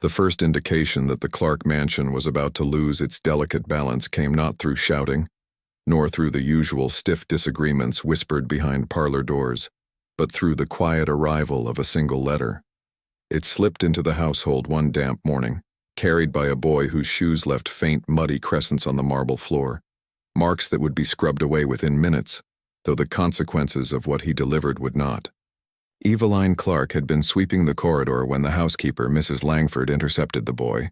The first indication that the Clarke mansion was about to lose its delicate balance came not through shouting, nor through the usual stiff disagreements whispered behind parlor doors, but through the quiet arrival of a single letter. It slipped into the household one damp morning, carried by a boy whose shoes left faint, muddy crescents on the marble floor, marks that would be scrubbed away within minutes, though the consequences of what he delivered would not. Eveline Clarke had been sweeping the corridor when the housekeeper, Mrs. Langford, intercepted the boy.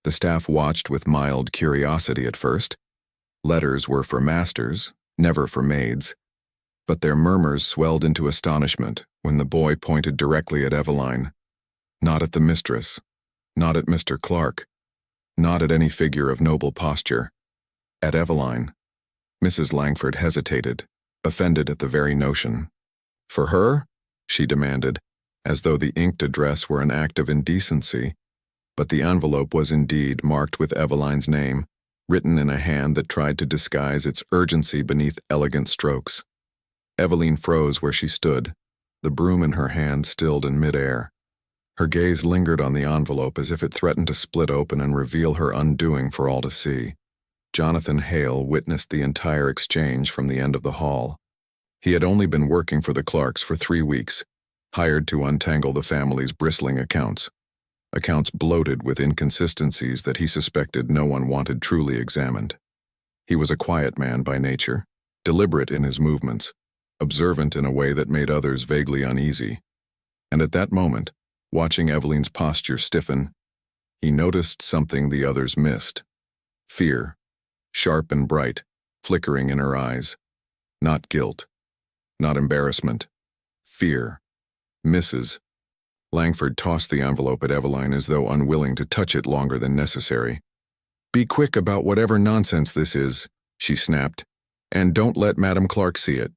The staff watched with mild curiosity at first. Letters were for masters, never for maids, but their murmurs swelled into astonishment when the boy pointed directly at Eveline. Not at the mistress, not at Mr. Clarke, not at any figure of noble posture. At Eveline. Mrs. Langford hesitated, offended at the very notion. For her? She demanded, as though the inked address were an act of indecency, but the envelope was indeed marked with Eveline's name, written in a hand that tried to disguise its urgency beneath elegant strokes. Eveline froze where she stood, the broom in her hand stilled in midair. Her gaze lingered on the envelope as if it threatened to split open and reveal her undoing for all to see. Jonathan Hale witnessed the entire exchange from the end of the hall. He had only been working for the Clarkes for 3 weeks, hired to untangle the family's bristling accounts bloated with inconsistencies that he suspected no one wanted truly examined. He was a quiet man by nature, deliberate in his movements, observant in a way that made others vaguely uneasy. And at that moment, watching Eveline's posture stiffen, he noticed something the others missed. Fear, sharp and bright, flickering in her eyes. Not guilt. Not embarrassment. Fear. Mrs. Langford tossed the envelope at Eveline as though unwilling to touch it longer than necessary. Be quick about whatever nonsense this is, she snapped, and don't let Madame Clarke see it.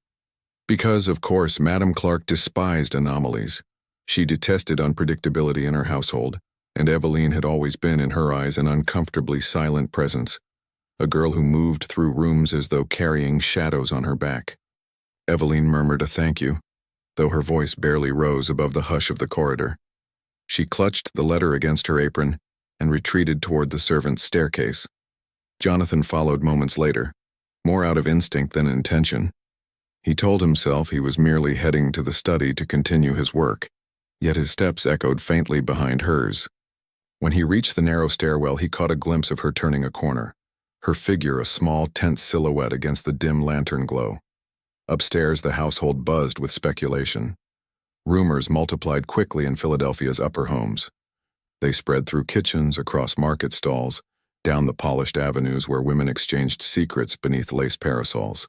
Because, of course, Madame Clarke despised anomalies. She detested unpredictability in her household, and Eveline had always been, in her eyes, an uncomfortably silent presence, a girl who moved through rooms as though carrying shadows on her back. Eveline murmured a thank you, though her voice barely rose above the hush of the corridor. She clutched the letter against her apron and retreated toward the servants' staircase. Jonathan followed moments later, more out of instinct than intention. He told himself he was merely heading to the study to continue his work, yet his steps echoed faintly behind hers. When he reached the narrow stairwell, he caught a glimpse of her turning a corner, her figure a small, tense silhouette against the dim lantern glow. Upstairs, the household buzzed with speculation. Rumors multiplied quickly in Philadelphia's upper homes. They spread through kitchens, across market stalls, down the polished avenues where women exchanged secrets beneath lace parasols.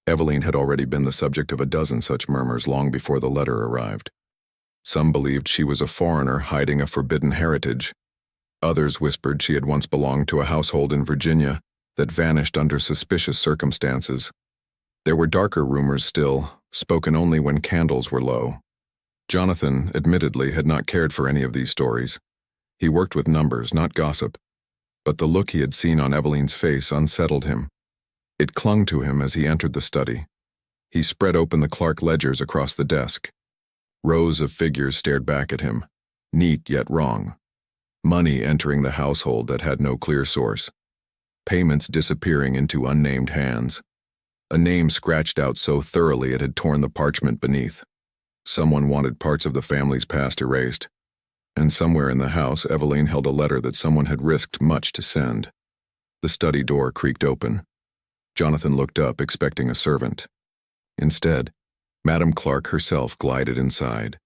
Eveline had already been the subject of a dozen such murmurs long before the letter arrived. Some believed she was a foreigner hiding a forbidden heritage. Others whispered she had once belonged to a household in Virginia that vanished under suspicious circumstances. There were darker rumors still, spoken only when candles were low. Jonathan, admittedly, had not cared for any of these stories. He worked with numbers, not gossip, but the look he had seen on Eveline's face unsettled him. It clung to him as he entered the study. He spread open the Clarke ledgers across the desk. Rows of figures stared back at him, neat yet wrong. Money entering the household that had no clear source. Payments disappearing into unnamed hands. A name scratched out so thoroughly it had torn the parchment beneath. Someone wanted parts of the family's past erased. And somewhere in the house, Eveline held a letter that someone had risked much to send. The study door creaked open. Jonathan looked up, expecting a servant. Instead, Madame Clarke herself glided inside,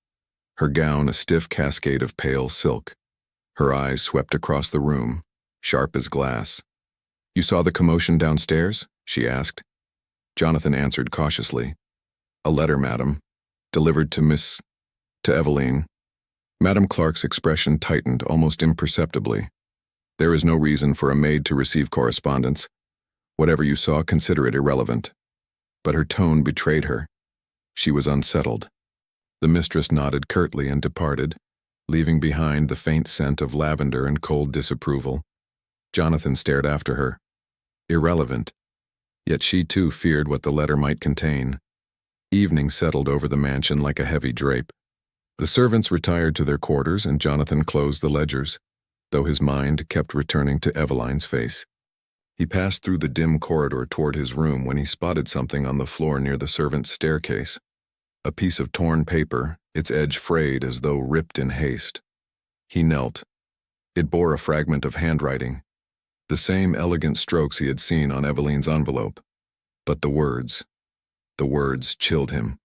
her gown a stiff cascade of pale silk. Her eyes swept across the room, sharp as glass. You saw the commotion downstairs? She asked. Jonathan answered cautiously. A letter, madam. Delivered to Eveline. Madame Clarke's expression tightened almost imperceptibly. There is no reason for a maid to receive correspondence. Whatever you saw, consider it irrelevant. But her tone betrayed her. She was unsettled. The mistress nodded curtly and departed, leaving behind the faint scent of lavender and cold disapproval. Jonathan stared after her. Irrelevant. Yet she too feared what the letter might contain. Evening settled over the mansion like a heavy drape. The servants retired to their quarters and Jonathan closed the ledgers, though his mind kept returning to Eveline's face. He passed through the dim corridor toward his room when he spotted something on the floor near the servants' staircase. A piece of torn paper, its edge frayed as though ripped in haste. He knelt. It bore a fragment of handwriting, the same elegant strokes he had seen on Eveline's envelope. But the words chilled him.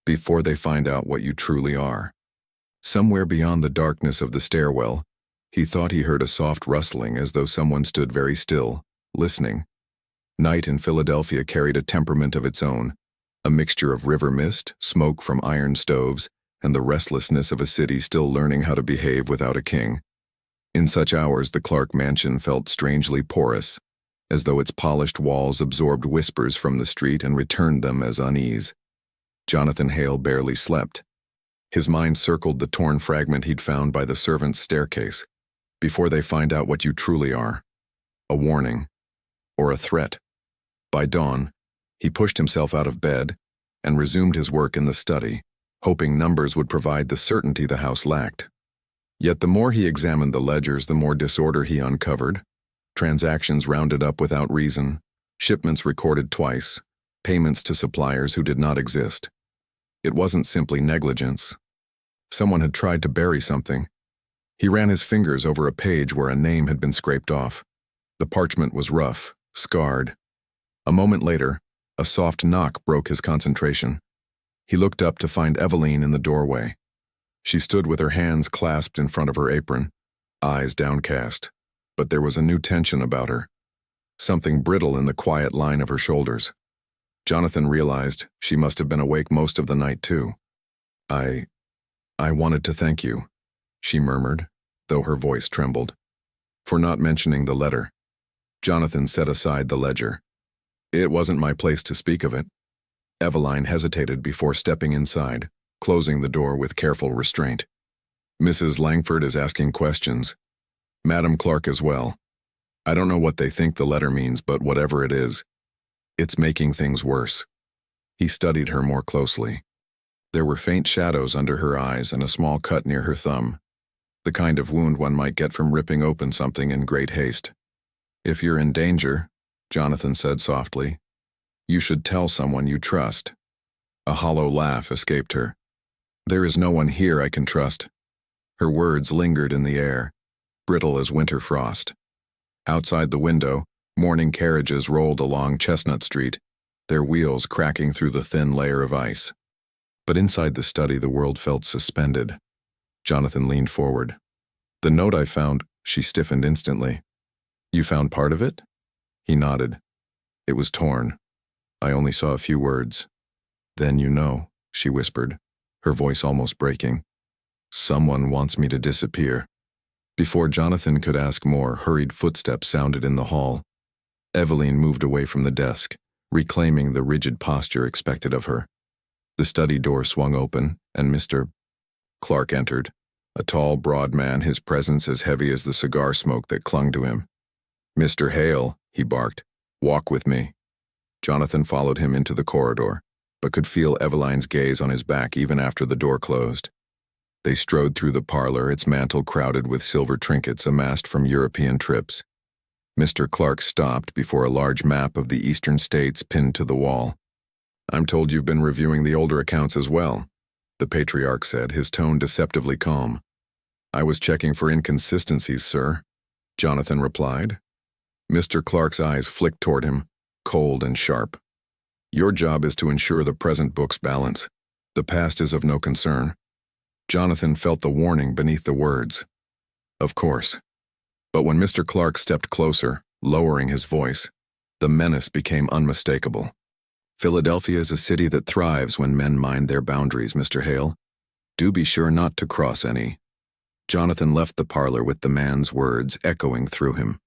Before they find out what you truly are. Somewhere beyond the darkness of the stairwell, he thought he heard a soft rustling as though someone stood very still, listening. Night in Philadelphia carried a temperament of its own, a mixture of river mist, smoke from iron stoves, and the restlessness of a city still learning how to behave without a king. In such hours the Clarke mansion felt strangely porous, as though its polished walls absorbed whispers from the street and returned them as unease. Jonathan Hale barely slept. His mind circled the torn fragment he'd found by the servants' staircase. Before they find out what you truly are. A warning. Or a threat. By dawn, he pushed himself out of bed and resumed his work in the study, hoping numbers would provide the certainty the house lacked. Yet the more he examined the ledgers, the more disorder he uncovered. Transactions rounded up without reason, shipments recorded twice, payments to suppliers who did not exist. It wasn't simply negligence. Someone had tried to bury something. He ran his fingers over a page where a name had been scraped off. The parchment was rough, scarred. A moment later, a soft knock broke his concentration. He looked up to find Eveline in the doorway. She stood with her hands clasped in front of her apron, eyes downcast. But there was a new tension about her, something brittle in the quiet line of her shoulders. Jonathan realized she must have been awake most of the night too. I wanted to thank you, she murmured, though her voice trembled. For not mentioning the letter. Jonathan set aside the ledger. It wasn't my place to speak of it. Eveline hesitated before stepping inside, closing the door with careful restraint. Mrs. Langford is asking questions. Madam Clarke as well. I don't know what they think the letter means, but whatever it is, it's making things worse. He studied her more closely. There were faint shadows under her eyes and a small cut near her thumb, the kind of wound one might get from ripping open something in great haste. If you're in danger, Jonathan said softly, you should tell someone you trust. A hollow laugh escaped her. There is no one here I can trust. Her words lingered in the air, brittle as winter frost. Outside the window, morning carriages rolled along Chestnut Street, their wheels cracking through the thin layer of ice. But inside the study the world felt suspended. Jonathan leaned forward. The note I found, she stiffened instantly. You found part of it? He nodded. It was torn. I only saw a few words. Then you know, she whispered, her voice almost breaking. Someone wants me to disappear. Before Jonathan could ask more, hurried footsteps sounded in the hall. Eveline moved away from the desk, reclaiming the rigid posture expected of her. The study door swung open, and Mr. Clarke entered, a tall, broad man, his presence as heavy as the cigar smoke that clung to him. Mr. Hale, he barked, walk with me. Jonathan followed him into the corridor, but could feel Eveline's gaze on his back even after the door closed. They strode through the parlor, its mantel crowded with silver trinkets amassed from European trips. Mr. Clarke stopped before a large map of the eastern states pinned to the wall. I'm told you've been reviewing the older accounts as well, the patriarch said, his tone deceptively calm. I was checking for inconsistencies, sir, Jonathan replied. Mr. Clarke's eyes flicked toward him, cold and sharp. Your job is to ensure the present book's balance. The past is of no concern. Jonathan felt the warning beneath the words. Of course. But when Mr. Clarke stepped closer, lowering his voice, the menace became unmistakable. Philadelphia is a city that thrives when men mind their boundaries, Mr. Hale. Do be sure not to cross any. Jonathan left the parlor with the man's words echoing through him.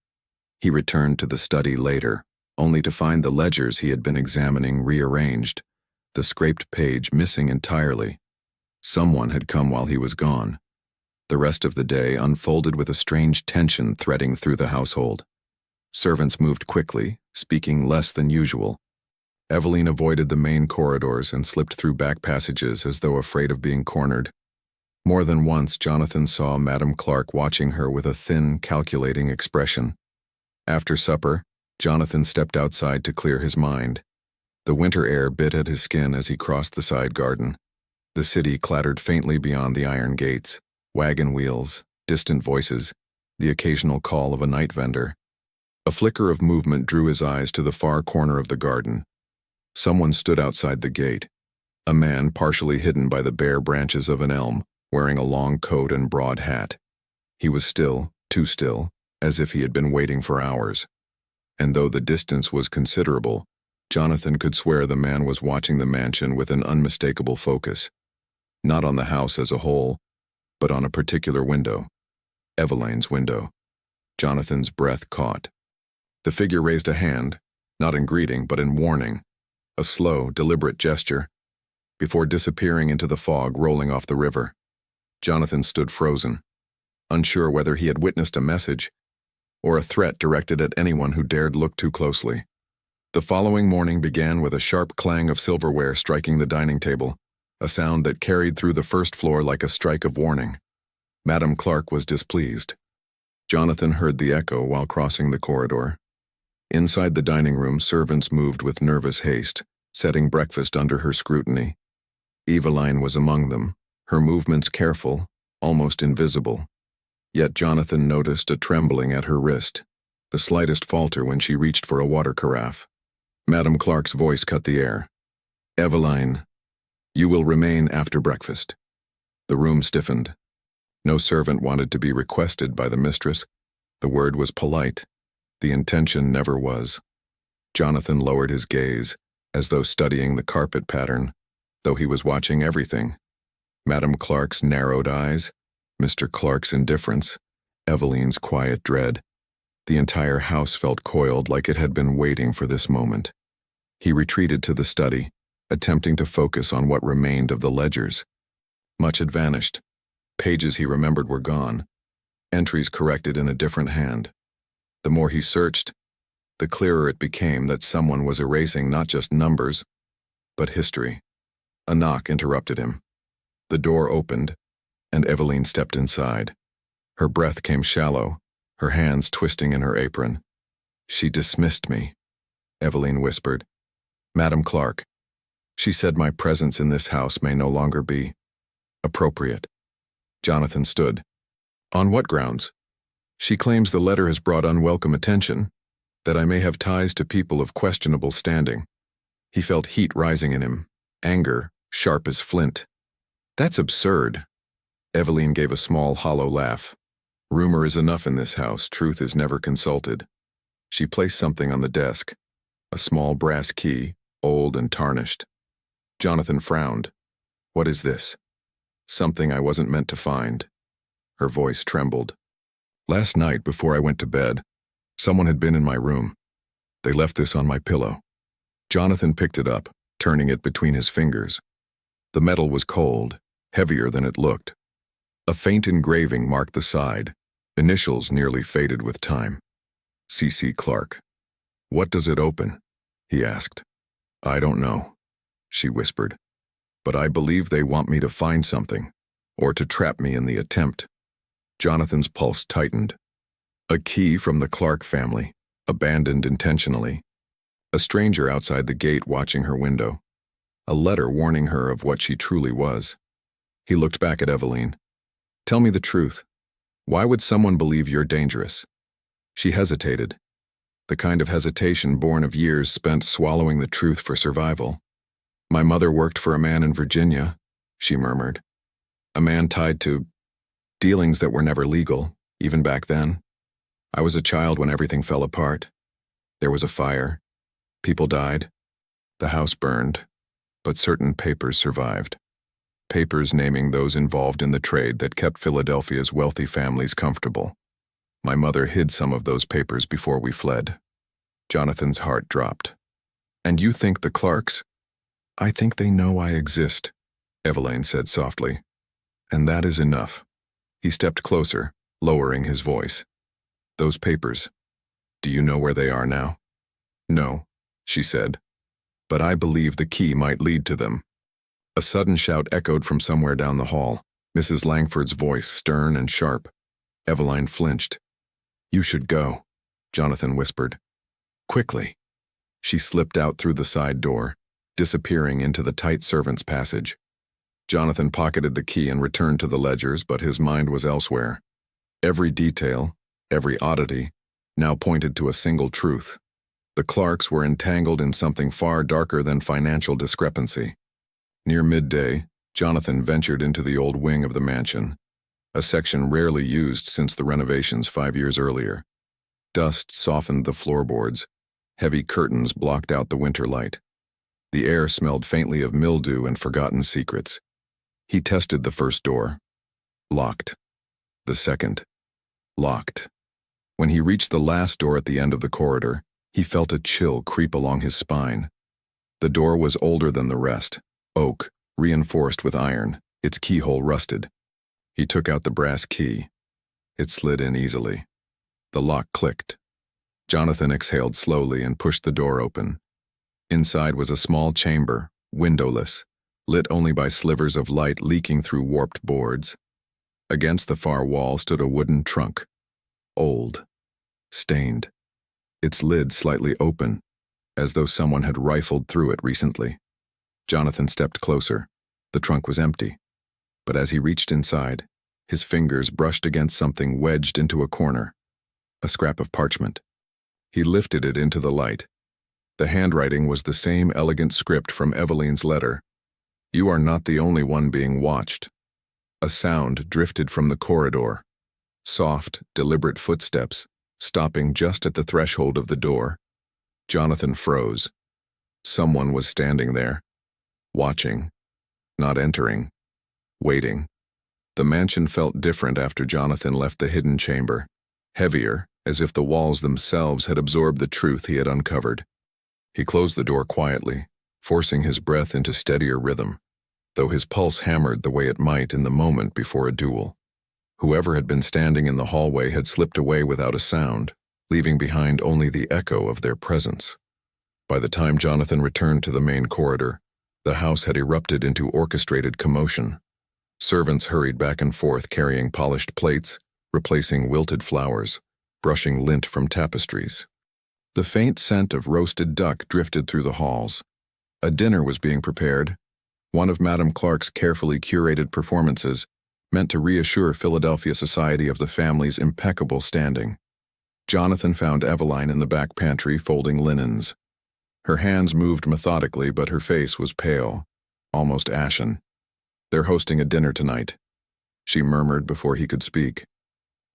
He returned to the study later, only to find the ledgers he had been examining rearranged, the scraped page missing entirely. Someone had come while he was gone. The rest of the day unfolded with a strange tension threading through the household. Servants moved quickly, speaking less than usual. Eveline avoided the main corridors and slipped through back passages as though afraid of being cornered. More than once, Jonathan saw Madame Clarke watching her with a thin, calculating expression. After supper, Jonathan stepped outside to clear his mind. The winter air bit at his skin as he crossed the side garden. The city clattered faintly beyond the iron gates, wagon wheels, distant voices, the occasional call of a night vendor. A flicker of movement drew his eyes to the far corner of the garden. Someone stood outside the gate, a man partially hidden by the bare branches of an elm, wearing a long coat and broad hat. He was still, too still, as if he had been waiting for hours. And though the distance was considerable, Jonathan could swear the man was watching the mansion with an unmistakable focus. Not on the house as a whole, but on a particular window. Eveline's window. Jonathan's breath caught. The figure raised a hand, not in greeting but in warning, a slow, deliberate gesture, before disappearing into the fog rolling off the river. Jonathan stood frozen, unsure whether he had witnessed a message or a threat directed at anyone who dared look too closely. The following morning began with a sharp clang of silverware striking the dining table, a sound that carried through the first floor like a strike of warning. Madame Clarke was displeased. Jonathan heard the echo while crossing the corridor. Inside the dining room, servants moved with nervous haste, setting breakfast under her scrutiny. Eveline was among them, her movements careful, almost invisible. Yet Jonathan noticed a trembling at her wrist, the slightest falter when she reached for a water carafe. Madame Clarke's voice cut the air. "Eveline, you will remain after breakfast." The room stiffened. No servant wanted to be requested by the mistress. The word was polite. The intention never was. Jonathan lowered his gaze, as though studying the carpet pattern, though he was watching everything. Madame Clarke's narrowed eyes, Mr. Clarke's indifference, Eveline's quiet dread. The entire house felt coiled like it had been waiting for this moment. He retreated to the study, attempting to focus on what remained of the ledgers. Much had vanished. Pages he remembered were gone, entries corrected in a different hand. The more he searched, the clearer it became that someone was erasing not just numbers, but history. A knock interrupted him. The door opened, and Eveline stepped inside. Her breath came shallow, her hands twisting in her apron. "She dismissed me," Eveline whispered. "Madame Clarke, she said my presence in this house may no longer be appropriate." Jonathan stood. "On what grounds?" "She claims the letter has brought unwelcome attention, that I may have ties to people of questionable standing." He felt heat rising in him, anger, sharp as flint. "That's absurd." Eveline gave a small, hollow laugh. "Rumor is enough in this house, truth is never consulted." She placed something on the desk, a small brass key, old and tarnished. Jonathan frowned. "What is this?" "Something I wasn't meant to find." Her voice trembled. "Last night, before I went to bed, someone had been in my room. They left this on my pillow." Jonathan picked it up, turning it between his fingers. The metal was cold, heavier than it looked. A faint engraving marked the side, initials nearly faded with time. C.C. Clarke. "What does it open?" he asked. "I don't know," she whispered. "But I believe they want me to find something, or to trap me in the attempt." Jonathan's pulse tightened. A key from the Clarke family, abandoned intentionally. A stranger outside the gate watching her window. A letter warning her of what she truly was. He looked back at Eveline. "Tell me the truth. Why would someone believe you're dangerous?" She hesitated. The kind of hesitation born of years spent swallowing the truth for survival. "My mother worked for a man in Virginia," she murmured. "A man tied to dealings that were never legal, even back then. I was a child when everything fell apart. There was a fire. People died. The house burned. But certain papers survived. Papers naming those involved in the trade that kept Philadelphia's wealthy families comfortable. My mother hid some of those papers before we fled." Jonathan's heart dropped. "And you think the Clarkes?" "I think they know I exist," Eveline said softly. "And that is enough." He stepped closer, lowering his voice. "Those papers, do you know where they are now?" "No," she said. "But I believe the key might lead to them." A sudden shout echoed from somewhere down the hall. Mrs. Langford's voice stern and sharp. Eveline flinched. "You should go," Jonathan whispered. "Quickly." She slipped out through the side door, disappearing into the tight servants' passage. Jonathan pocketed the key and returned to the ledgers, but his mind was elsewhere. Every detail, every oddity, now pointed to a single truth. The Clarks were entangled in something far darker than financial discrepancy. Near midday, Jonathan ventured into the old wing of the mansion, a section rarely used since the renovations 5 years earlier. Dust softened the floorboards. Heavy curtains blocked out the winter light. The air smelled faintly of mildew and forgotten secrets. He tested the first door. Locked. The second. Locked. When he reached the last door at the end of the corridor, he felt a chill creep along his spine. The door was older than the rest, oak, reinforced with iron, its keyhole rusted. He took out the brass key. It slid in easily. The lock clicked. Jonathan exhaled slowly and pushed the door open. Inside was a small chamber, windowless, lit only by slivers of light leaking through warped boards. Against the far wall stood a wooden trunk. Old. Stained. Its lid slightly open, as though someone had rifled through it recently. Jonathan stepped closer. The trunk was empty. But as he reached inside, his fingers brushed against something wedged into a corner. A scrap of parchment. He lifted it into the light. The handwriting was the same elegant script from Eveline's letter. "You are not the only one being watched." A sound drifted from the corridor. Soft, deliberate footsteps, stopping just at the threshold of the door. Jonathan froze. Someone was standing there, watching, not entering, waiting. The mansion felt different after Jonathan left the hidden chamber, heavier, as if the walls themselves had absorbed the truth he had uncovered. He closed the door quietly, forcing his breath into steadier rhythm, though his pulse hammered the way it might in the moment before a duel. Whoever had been standing in the hallway had slipped away without a sound, leaving behind only the echo of their presence. By the time Jonathan returned to the main corridor, the house had erupted into orchestrated commotion. Servants hurried back and forth carrying polished plates, replacing wilted flowers, brushing lint from tapestries. The faint scent of roasted duck drifted through the halls. A dinner was being prepared, one of Madame Clarke's carefully curated performances, meant to reassure Philadelphia society of the family's impeccable standing. Jonathan found Eveline in the back pantry folding linens. Her hands moved methodically, but her face was pale, almost ashen. "They're hosting a dinner tonight," she murmured before he could speak.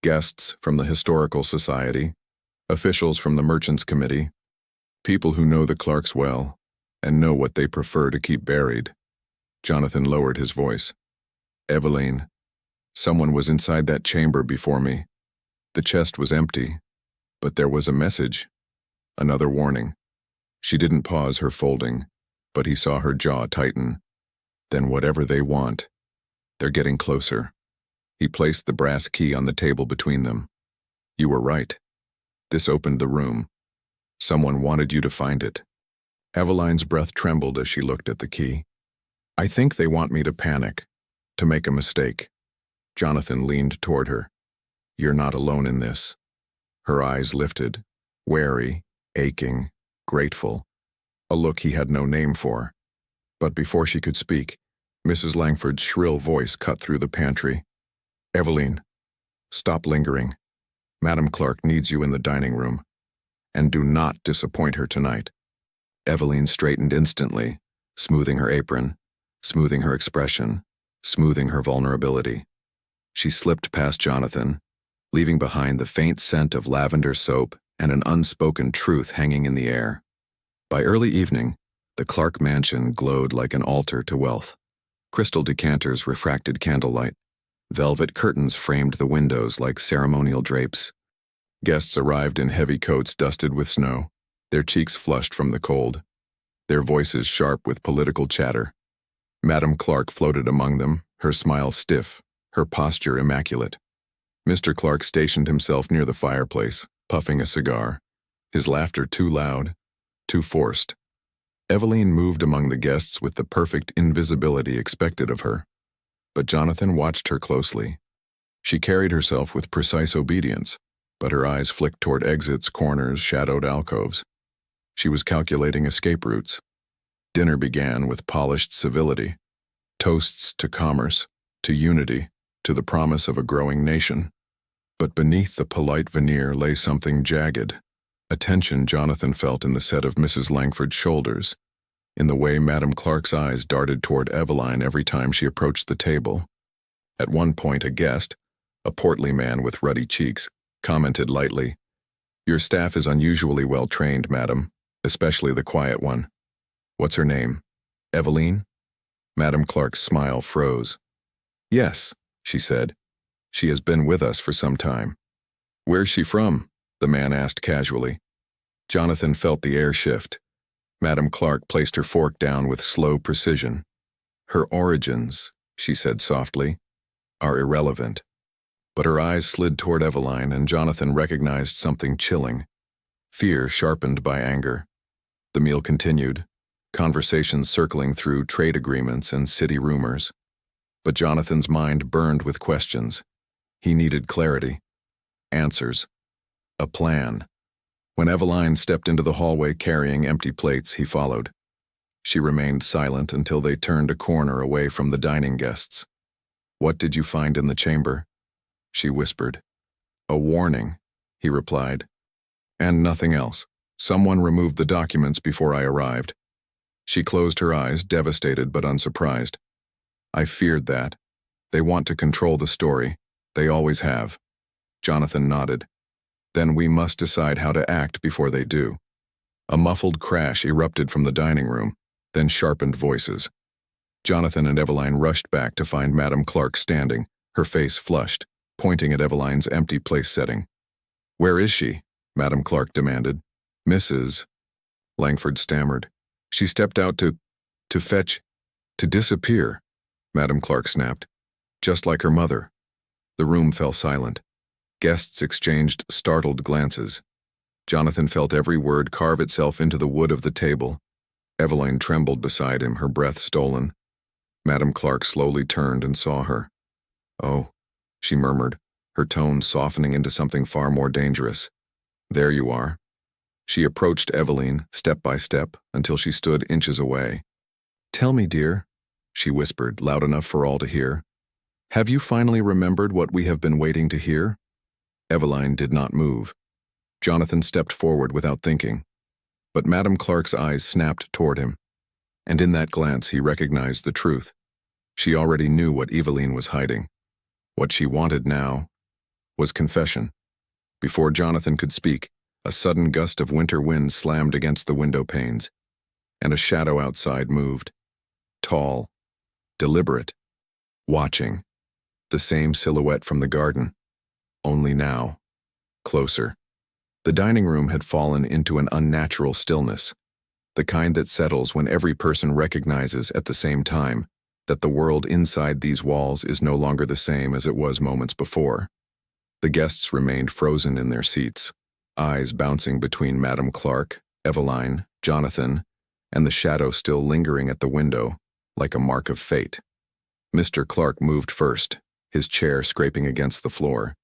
"Guests from the Historical Society, officials from the Merchants' Committee, people who know the Clarks well and know what they prefer to keep buried." Jonathan lowered his voice. "Eveline, someone was inside that chamber before me. The chest was empty, but there was a message, another warning." She didn't pause her folding, but he saw her jaw tighten. "Then whatever they want, they're getting closer." He placed the brass key on the table between them. "You were right. This opened the room. Someone wanted you to find it." Eveline's breath trembled as she looked at the key. "I think they want me to panic, to make a mistake." Jonathan leaned toward her. "You're not alone in this." Her eyes lifted, wary, aching, grateful, a look he had no name for. But before she could speak, Mrs. Langford's shrill voice cut through the pantry. "Eveline, stop lingering. Madame Clarke needs you in the dining room. And do not disappoint her tonight." Eveline straightened instantly, smoothing her apron, smoothing her expression, smoothing her vulnerability. She slipped past Jonathan, leaving behind the faint scent of lavender soap and an unspoken truth hanging in the air. By early evening, the Clarke mansion glowed like an altar to wealth. Crystal decanters refracted candlelight. Velvet curtains framed the windows like ceremonial drapes. Guests arrived in heavy coats dusted with snow, their cheeks flushed from the cold, their voices sharp with political chatter. Madame Clarke floated among them, her smile stiff, her posture immaculate. Mr. Clarke stationed himself near the fireplace, puffing a cigar, his laughter too loud, too forced. Eveline moved among the guests with the perfect invisibility expected of her. but Jonathan watched her closely. She carried herself with precise obedience, but her eyes flicked toward exits, corners, shadowed alcoves. She was calculating escape routes. Dinner began with polished civility, toasts to commerce, to unity, to the promise of a growing nation. But beneath the polite veneer lay something jagged, a tension Jonathan felt in the set of Mrs. Langford's shoulders, in the way Madame Clarke's eyes darted toward Eveline every time she approached the table. At one point, a guest, a portly man with ruddy cheeks, commented lightly, "Your staff is unusually well trained, madam, especially the quiet one. What's her name? Eveline?" Madame Clarke's smile froze. "Yes," she said. "She has been with us for some time." "Where's she from?" the man asked casually. Jonathan felt the air shift. Madame Clarke placed her fork down with slow precision. "Her origins," she said softly, "are irrelevant." But her eyes slid toward Eveline, and Jonathan recognized something chilling, fear sharpened by anger. The meal continued, conversations circling through trade agreements and city rumors. But Jonathan's mind burned with questions. He needed clarity, answers, a plan. When Eveline stepped into the hallway carrying empty plates, he followed. She remained silent until they turned a corner away from the dining guests. "What did you find in the chamber?" she whispered. "A warning," he replied. "And nothing else. Someone removed the documents before I arrived." She closed her eyes, devastated but unsurprised. "I feared that. They want to control the story. They always have." Jonathan nodded. "Then we must decide how to act before they do." A muffled crash erupted from the dining room, then sharpened voices. Jonathan and Eveline rushed back to find Madame Clarke standing, her face flushed, pointing at Eveline's empty place setting. "Where is she?" Madame Clarke demanded. "Mrs. Langford stammered. "She stepped out to fetch, to disappear," Madame Clarke snapped. "Just like her mother." The room fell silent. Guests exchanged startled glances. Jonathan felt every word carve itself into the wood of the table. Eveline trembled beside him, her breath stolen. Madame Clarke slowly turned and saw her. "Oh," she murmured, her tone softening into something far more dangerous. "There you are." She approached Eveline, step by step, until she stood inches away. "Tell me, dear," she whispered, loud enough for all to hear. "Have you finally remembered what we have been waiting to hear?" Eveline did not move. Jonathan stepped forward without thinking. But Madame Clarke's eyes snapped toward him, and in that glance he recognized the truth. She already knew what Eveline was hiding. What she wanted now was confession. Before Jonathan could speak, a sudden gust of winter wind slammed against the window panes, and a shadow outside moved. Tall, deliberate, watching. The same silhouette from the garden, only now, closer. The dining room had fallen into an unnatural stillness, the kind that settles when every person recognizes at the same time that the world inside these walls is no longer the same as it was moments before. The guests remained frozen in their seats, eyes bouncing between Madame Clarke, Eveline, Jonathan, and the shadow still lingering at the window, like a mark of fate. Mr. Clarke moved first, his chair scraping against the floor.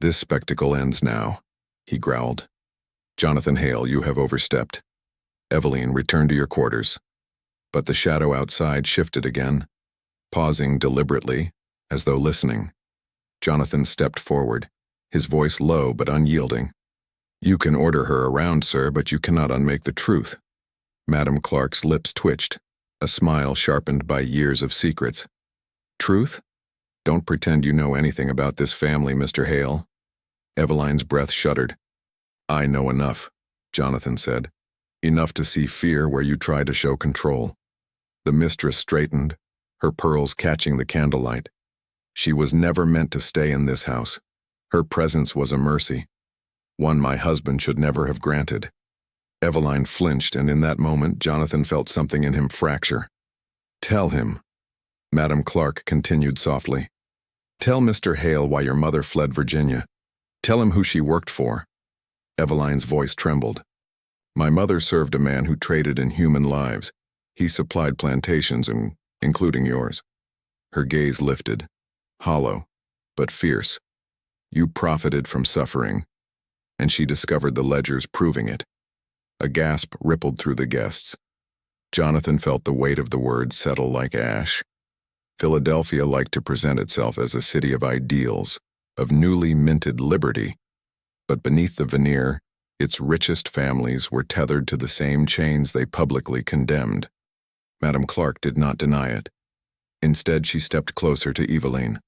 "This spectacle ends now," he growled. "Jonathan Hale, you have overstepped. Eveline, return to your quarters." But the shadow outside shifted again, pausing deliberately, as though listening. Jonathan stepped forward, his voice low but unyielding. "You can order her around, sir, but you cannot unmake the truth." Madame Clarke's lips twitched, a smile sharpened by years of secrets. "Truth? Don't pretend you know anything about this family, Mr. Hale." Eveline's breath shuddered. "I know enough," Jonathan said. "Enough to see fear where you try to show control." The mistress straightened, her pearls catching the candlelight. She was never meant to stay in this house. Her presence was a mercy, one my husband should never have granted. Eveline flinched, and in that moment Jonathan felt something in him fracture. "Tell him," Madame Clarke continued softly. "Tell Mr. Hale why your mother fled Virginia. Tell him who she worked for." Eveline's voice trembled. "My mother served a man who traded in human lives. He supplied plantations, including yours." Her gaze lifted, hollow, but fierce. You profited from suffering, and she discovered the ledgers proving it. A gasp rippled through the guests. Jonathan felt the weight of the words settle like ash. Philadelphia liked to present itself as a city of ideals, of newly minted liberty, but beneath the veneer, its richest families were tethered to the same chains they publicly condemned. Madame Clarke did not deny it. Instead, she stepped closer to Eveline.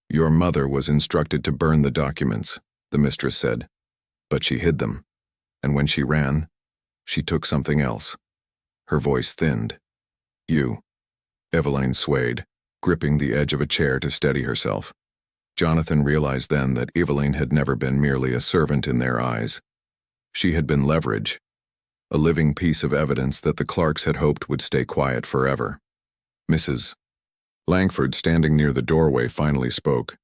"Your mother was instructed to burn the documents," the mistress said, "but she hid them, and when she ran, she took something else." Her voice thinned. "You." Eveline swayed, gripping the edge of a chair to steady herself. Jonathan realized then that Eveline had never been merely a servant in their eyes. She had been leverage, a living piece of evidence that the Clarkes had hoped would stay quiet forever. Mrs. Langford, standing near the doorway, finally spoke.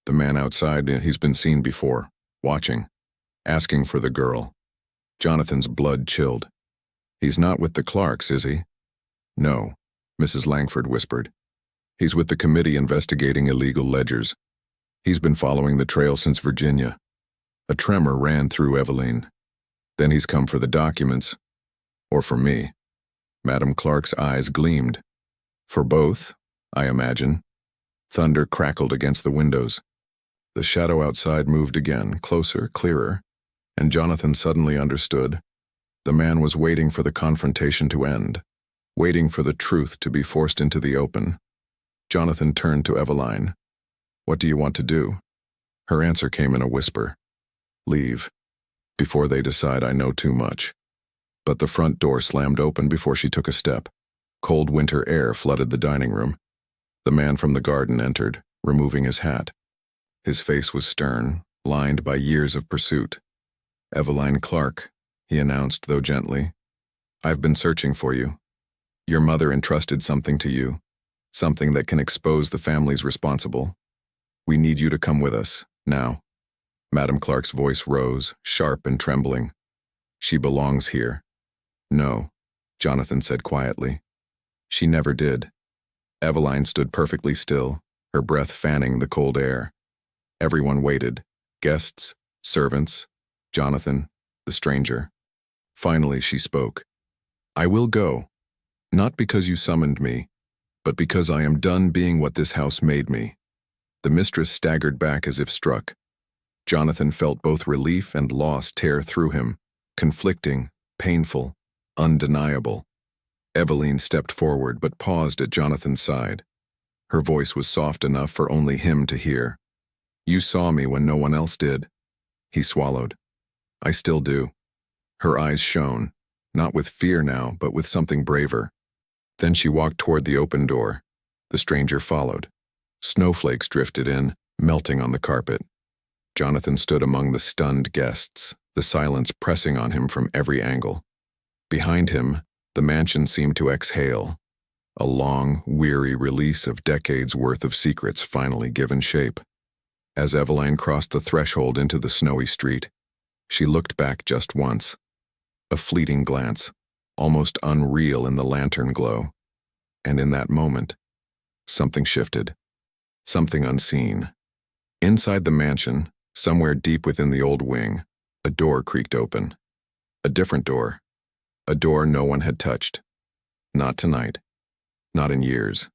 "The man outside, he's been seen before, watching, asking for the girl." Jonathan's blood chilled. "He's not with the Clarkes, is he?" "No," Mrs. Langford whispered. "He's with the committee investigating illegal ledgers. He's been following the trail since Virginia." A tremor ran through Eveline. "Then he's come for the documents. Or for me." Madame Clarke's eyes gleamed. "For both, I imagine." Thunder crackled against the windows. The shadow outside moved again, closer, clearer, and Jonathan suddenly understood. The man was waiting for the confrontation to end, waiting for the truth to be forced into the open. Jonathan turned to Eveline. "What do you want to do?" Her answer came in a whisper. "Leave. Before they decide I know too much." But the front door slammed open before she took a step. Cold winter air flooded the dining room. The man from the garden entered, removing his hat. His face was stern, lined by years of pursuit. "Eveline Clarke," he announced, though gently. "I've been searching for you. Your mother entrusted something to you, something that can expose the families responsible. We need you to come with us, now." Madame Clarke's voice rose, sharp and trembling. "She belongs here." "No," Jonathan said quietly. "She never did." Eveline stood perfectly still, her breath fanning the cold air. Everyone waited, guests, servants, Jonathan, the stranger. Finally she spoke. "I will go, not because you summoned me, but because I am done being what this house made me." The mistress staggered back as if struck. Jonathan felt both relief and loss tear through him, conflicting, painful, undeniable. Eveline stepped forward but paused at Jonathan's side. Her voice was soft enough for only him to hear. "You saw me when no one else did." He swallowed. "I still do." Her eyes shone, not with fear now, but with something braver. Then she walked toward the open door. The stranger followed. Snowflakes drifted in, melting on the carpet. Jonathan stood among the stunned guests, the silence pressing on him from every angle. Behind him, the mansion seemed to exhale, a long, weary release of decades' worth of secrets finally given shape. As Eveline crossed the threshold into the snowy street, she looked back just once. A fleeting glance, almost unreal in the lantern glow. And in that moment, something shifted. Something unseen. Inside the mansion, somewhere deep within the old wing, a door creaked open. A different door. A door no one had touched. Not tonight. Not in years.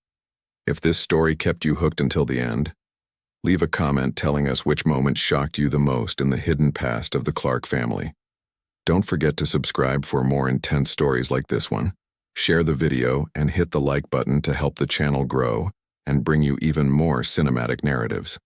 If this story kept you hooked until the end, leave a comment telling us which moment shocked you the most in the hidden past of the Clarke family. Don't forget to subscribe for more intense stories like this one. Share the video and hit the like button to help the channel grow and bring you even more cinematic narratives.